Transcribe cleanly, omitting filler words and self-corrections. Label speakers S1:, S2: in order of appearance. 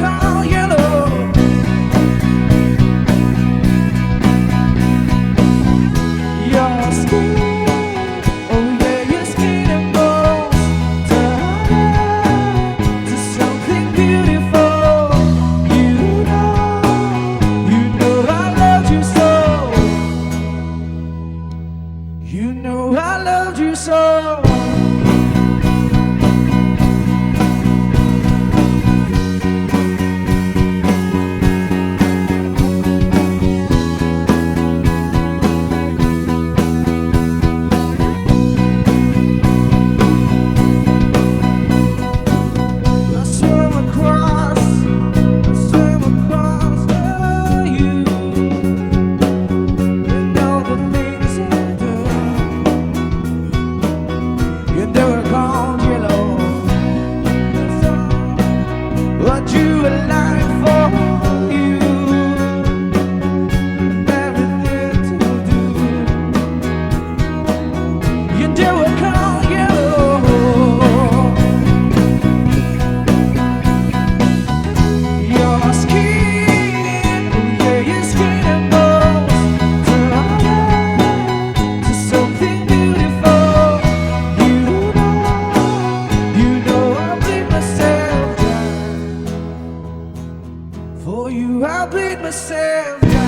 S1: call yellow. Your skin, oh yeah, your skin and bones turn to something beautiful. You know I loved you so. You know I loved you so. What you were like for you, everything to do. You do it call yellow. Your skin, yeah, your skin and bones turn to something beautiful. You know I bleed myself. For you, I bleed myself down.